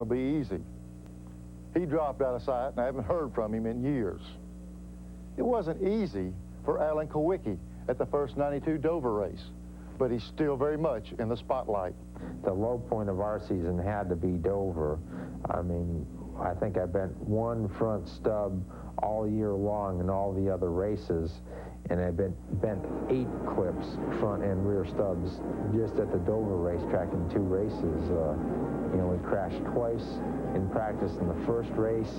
It'll be easy. He dropped out of sight, and I haven't heard from him in years. It wasn't easy for Alan Kulwicki at the first 92 Dover race, but he's still very much in the spotlight. The low point of our season had to be Dover. I mean, I think I bent one front stub all year long in all the other races, and I bent 8 clips, front and rear stubs, just at the Dover racetrack in 2 races. You know, we crashed twice in practice in the first race,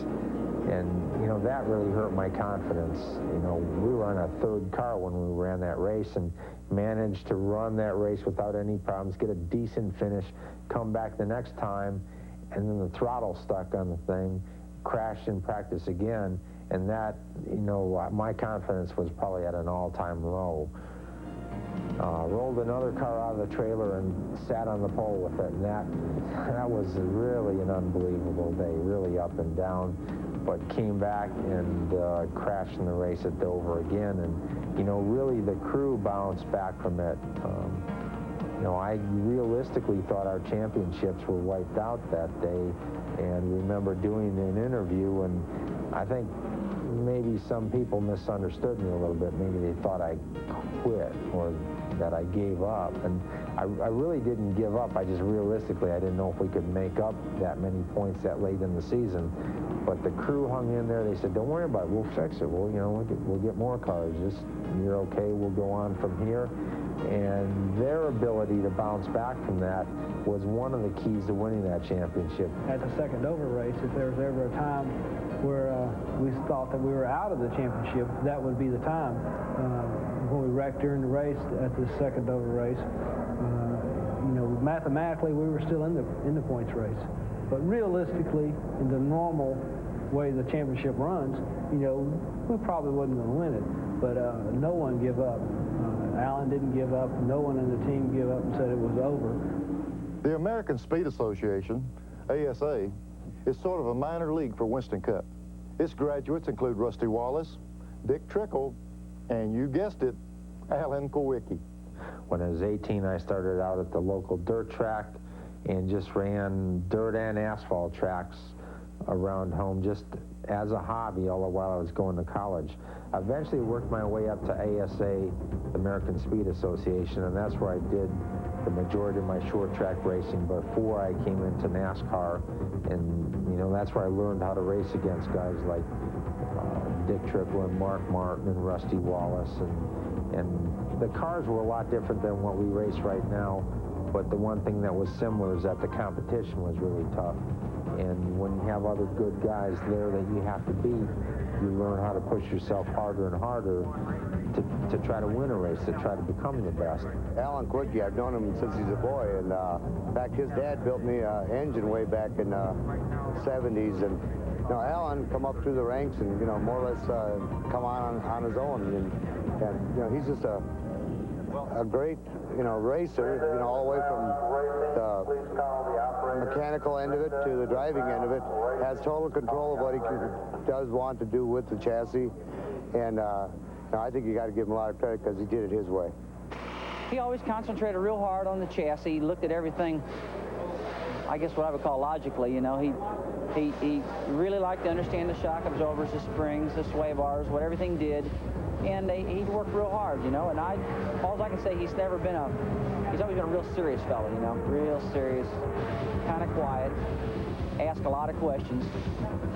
and, you know, that really hurt my confidence. You know, we were on a 3rd car when we ran that race and managed to run that race without any problems, get a decent finish, come back the next time, and then the throttle stuck on the thing, crashed in practice again, and that, you know, my confidence was probably at an all-time low. Rolled another car out of the trailer and sat on the pole with it, and that was really an unbelievable day, really up and down, but came back and crashed in the race at Dover again, and, you know, really the crew bounced back from it. You know, I realistically thought our championships were wiped out that day, and remember doing an interview, and I think maybe some people misunderstood me a little bit. Maybe they thought I quit or that I gave up, and I really didn't give up. I just realistically, I didn't know if we could make up that many points that late in the season. But the crew hung in there. They said, "Don't worry about it. We'll fix it. We'll, you know, we'll get more cars. Just, you're okay. We'll go on from here." And their ability to bounce back from that was one of the keys to winning that championship. At the second Dover race, if there was ever a time where we thought that we were out of the championship, that would be the time. When we wrecked during the race at the second Dover race, you know, mathematically we were still in the points race. But realistically, in the normal way the championship runs, you know, we probably wasn't going to win it. But no one gave up. Alan didn't give up. No one in the team gave up and said it was over. The American Speed Association, ASA, is sort of a minor league for Winston Cup. Its graduates include Rusty Wallace, Dick Trickle, and you guessed it, Alan Kulwicki. When I was 18, I started out at the local dirt track and just ran dirt and asphalt tracks around home just as a hobby all the while I was going to college. I eventually worked my way up to ASA, the American Speed Association, and that's where I did the majority of my short track racing before I came into NASCAR. And, you know, that's where I learned how to race against guys like Dick Trickle and Mark Martin and Rusty Wallace. And the cars were a lot different than what we race right now, but the one thing that was similar is that the competition was really tough. And when you have other good guys there that you have to beat, you learn how to push yourself harder and harder to try to win a race, to try to become the best. Alan Kulwicki, I've known him since he's a boy, and in fact, his dad built me an engine way back in the 70s, and you know, Alan come up through the ranks and, you know, more or less come on his own, and you know, he's just a great, you know, racer, you know, all the way from the mechanical end of it to the driving end of it, has total control of what he does want to do with the chassis, and I think you got to give him a lot of credit because he did it his way. He always concentrated real hard on the chassis. He looked at everything, I guess what I would call logically, you know. He really liked to understand the shock absorbers, the springs, the sway bars, what everything did. And he worked real hard, you know, and all I can say, he's always been a real serious fellow, you know, real serious, kind of quiet, ask a lot of questions,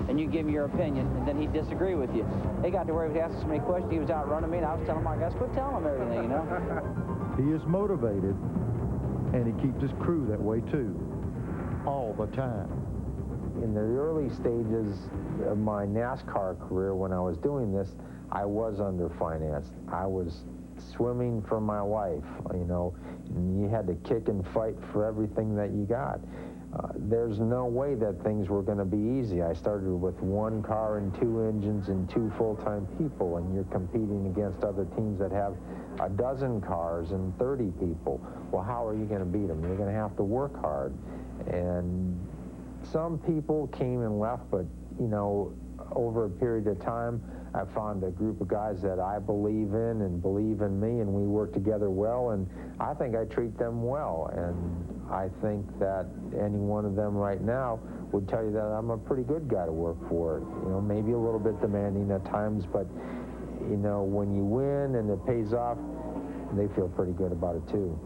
and you give him your opinion, and then he'd disagree with you. He got to where he was asking so many questions, he was outrunning me, and I was telling my guys, quit telling him everything, you know. He is motivated, and he keeps his crew that way too, all the time. In the early stages of my NASCAR career, when I was doing this, I was underfinanced. I was swimming for my life, you know, and you had to kick and fight for everything that you got. There's no way that things were going to be easy. I started with 1 car and 2 engines and 2 full-time people, and you're competing against other teams that have a dozen cars and 30 people. Well, how are you going to beat them? You're going to have to work hard. And some people came and left, but, you know, over a period of time, I found a group of guys that I believe in and believe in me, and we work together well, and I think I treat them well. And I think that any one of them right now would tell you that I'm a pretty good guy to work for. You know, maybe a little bit demanding at times, but, you know, when you win and it pays off, they feel pretty good about it too.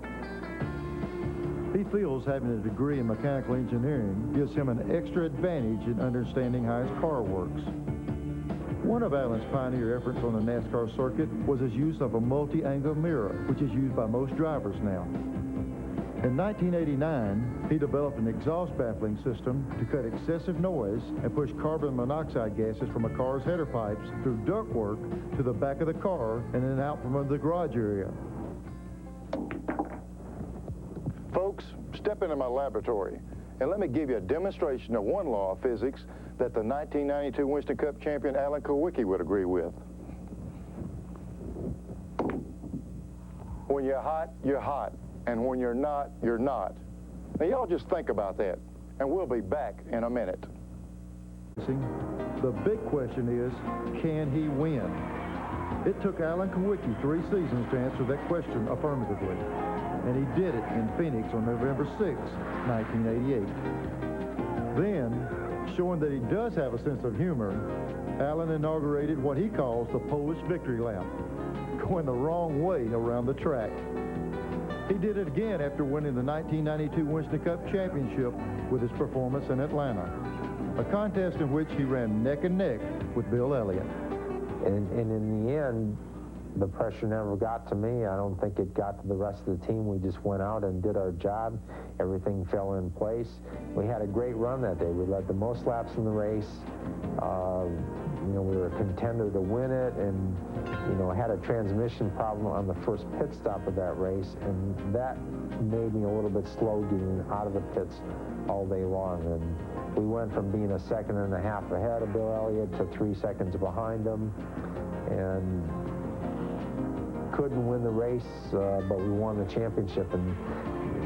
He feels having a degree in mechanical engineering gives him an extra advantage in understanding how his car works. One of Alan's pioneer efforts on the NASCAR circuit was his use of a multi-angle mirror, which is used by most drivers now. In 1989, he developed an exhaust baffling system to cut excessive noise and push carbon monoxide gases from a car's header pipes through ductwork to the back of the car and then out from under the garage area. Folks, step into my laboratory and let me give you a demonstration of one law of physics that the 1992 Winston Cup champion Alan Kulwicki would agree with. When you're hot, you're hot. And when you're not, you're not. Now, y'all just think about that, and we'll be back in a minute. The big question is, can he win? It took Alan Kulwicki 3 seasons to answer that question affirmatively, and he did it in Phoenix on November 6, 1988. Then, showing that he does have a sense of humor, Alan inaugurated what he calls the Polish victory lap, going the wrong way around the track. He did it again after winning the 1992 Winston Cup championship with his performance in Atlanta, a contest in which he ran neck and neck with Bill Elliott. And in the end, the pressure never got to me. I don't think it got to the rest of the team. We just went out and did our job. Everything fell in place. We had a great run that day. We led the most laps in the race. You know, we were a contender to win it, and, you know, had a transmission problem on the first pit stop of that race, and that made me a little bit slow getting out of the pits all day long. And we went from being a second and a half ahead of Bill Elliott to 3 seconds behind him, and couldn't win the race, but we won the championship. And,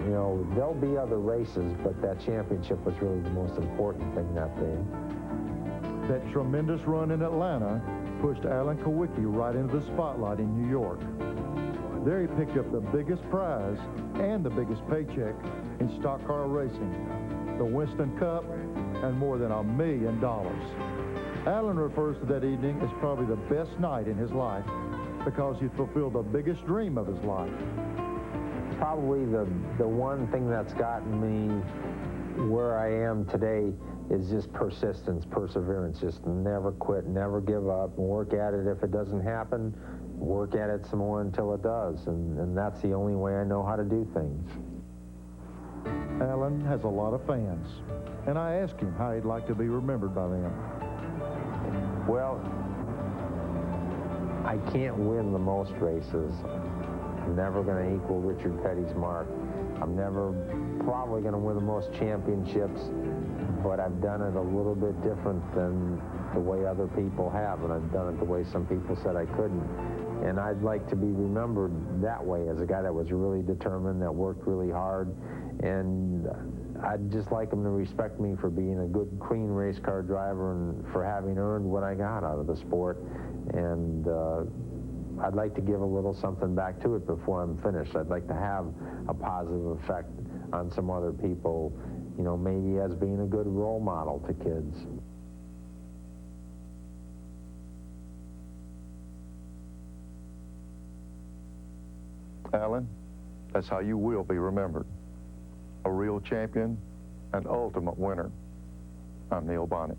you know, there'll be other races, but that championship was really the most important thing that day. That tremendous run in Atlanta pushed Alan Kulwicki right into the spotlight in New York. There he picked up the biggest prize and the biggest paycheck in stock car racing, the Winston Cup, and more than $1 million. Alan refers to that evening as probably the best night in his life because he fulfilled the biggest dream of his life. Probably the one thing that's gotten me where I am today is just persistence, perseverance, just never quit, never give up, and work at it. If it doesn't happen, work at it some more until it does, and that's the only way I know how to do things. Alan has a lot of fans, and I asked him how he'd like to be remembered by them. Well, I can't win the most races. I'm never going to equal Richard Petty's mark. I'm never probably going to win the most championships, but I've done it a little bit different than the way other people have, and I've done it the way some people said I couldn't. And I'd like to be remembered that way, as a guy that was really determined, that worked really hard, and I'd just like them to respect me for being a good, clean race car driver and for having earned what I got out of the sport. And I'd like to give a little something back to it before I'm finished. I'd like to have a positive effect on some other people, you know, maybe as being a good role model to kids. Alan, that's how you will be remembered. A real champion, an ultimate winner. I'm Neil Bonnet.